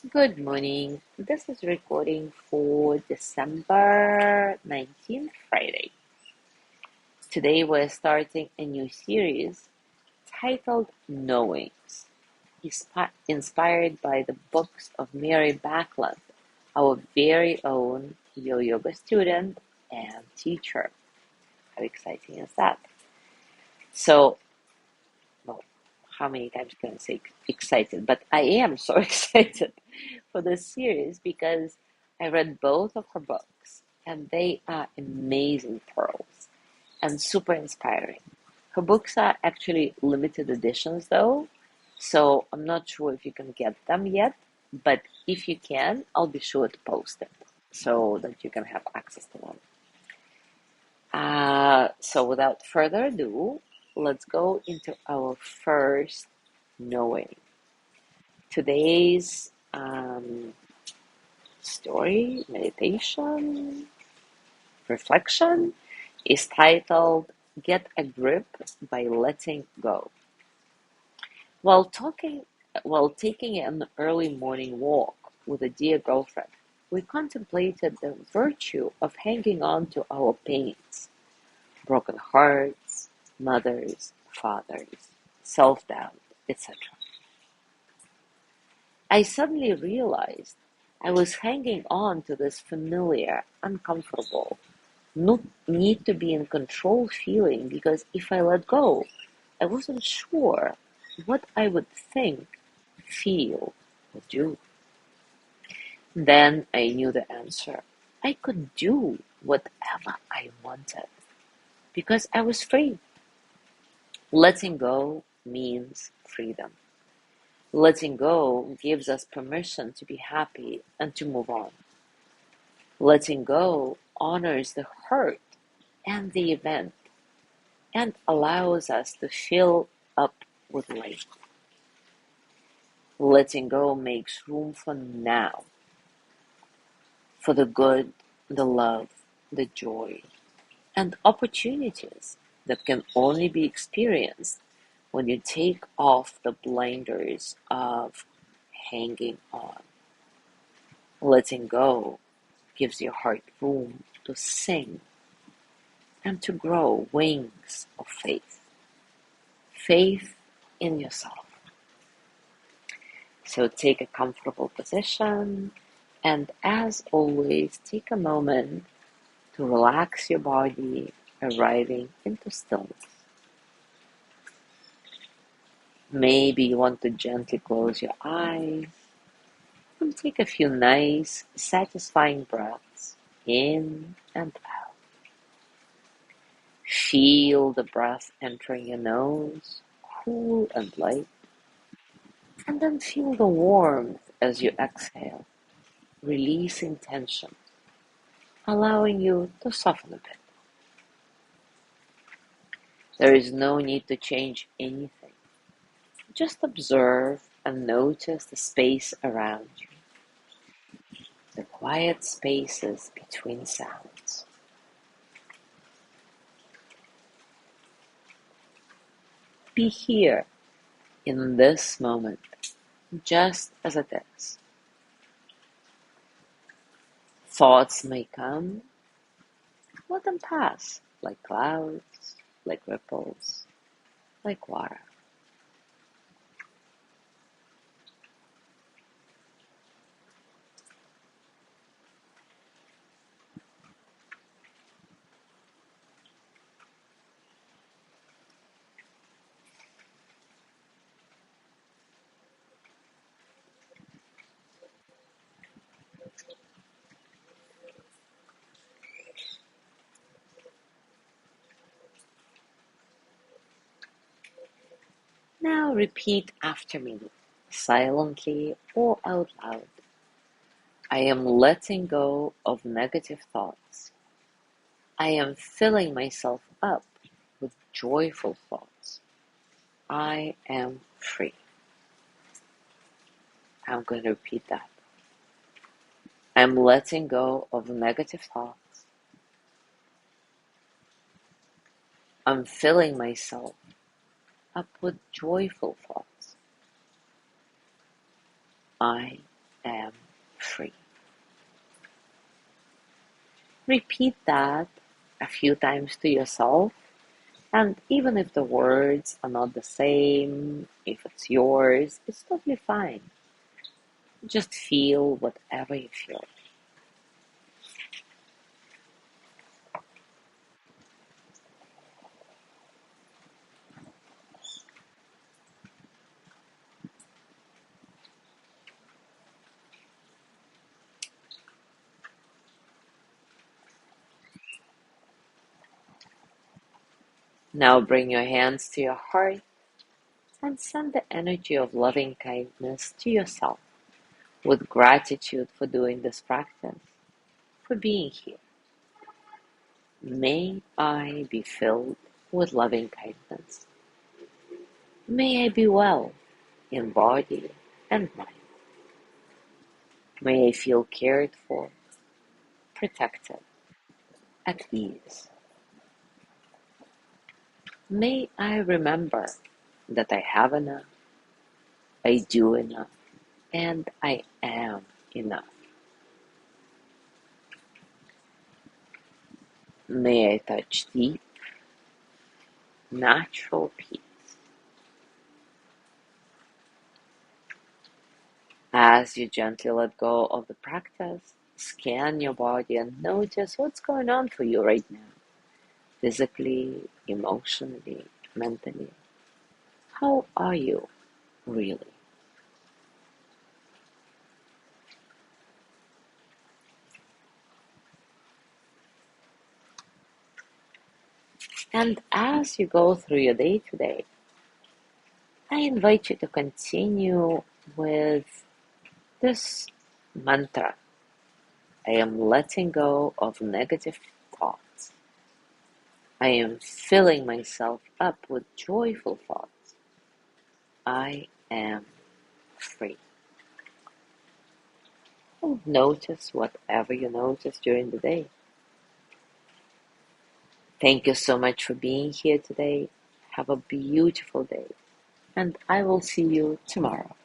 Good morning. This is recording for December 19th, Friday. Today we're starting a new series titled Knowings, inspired by the books of Mary Backlund, our very own yoga student and teacher. How exciting is that? So, well, how many times can I say excited? But I am so excited for this series because I read both of her books and they are amazing pearls and super inspiring. Her books are actually limited editions though, so I'm not sure if you can get them yet, but if you can, I'll be sure to post it so that you can have access to them. So without further ado, let's go into our first knowing. Today's story, meditation, reflection is titled Get a Grip by Letting Go. While talking, while taking an early morning walk with a dear girlfriend, we contemplated the virtue of hanging on to our pains, broken hearts, mothers, fathers, self-doubt, etc. I suddenly realized I was hanging on to this familiar, uncomfortable, not need to be in control feeling because if I let go, I wasn't sure what I would think, feel, or do. Then I knew the answer. I could do whatever I wanted because I was free. Letting go means freedom. Letting go gives us permission to be happy and to move on. Letting go honors the hurt and the event and allows us to fill up with light. Letting go makes room for now, for the good, the love, the joy, and opportunities that can only be experienced when you take off the blinders of hanging on. Letting go gives your heart room to sing and to grow wings of faith. Faith in yourself. So take a comfortable position and as always, take a moment to relax your body, arriving into stillness. Maybe you want to gently close your eyes and take a few nice, satisfying breaths in and out. Feel the breath entering your nose, cool and light, and then feel the warmth as you exhale, releasing tension, allowing you to soften a bit. There is no need to change anything. Just observe and notice the space around you, the quiet spaces between sounds. Be here in this moment, just as it is. Thoughts may come, let them pass, like clouds, like ripples, like water. Now repeat after me, silently or out loud. I am letting go of negative thoughts. I am filling myself up with joyful thoughts. I am free. I'm going to repeat that. I'm letting go of negative thoughts. I'm filling myself up with joyful thoughts. I am free. Repeat that a few times to yourself, and even if the words are not the same, if it's yours, it's totally fine. Just feel whatever you feel. Now bring your hands to your heart and send the energy of loving kindness to yourself with gratitude for doing this practice, for being here. May I be filled with loving kindness. May I be well in body and mind. May I feel cared for, protected, at ease. May I remember that I have enough, I do enough, and I am enough. May I touch deep, natural peace. As you gently let go of the practice, scan your body and notice what's going on for you right now, physically, emotionally, mentally. How are you really? And as you go through your day today, I invite you to continue with this mantra. I am letting go of negative thoughts. I am filling myself up with joyful thoughts. I am free. And notice whatever you notice during the day. Thank you so much for being here today. Have a beautiful day, and I will see you tomorrow.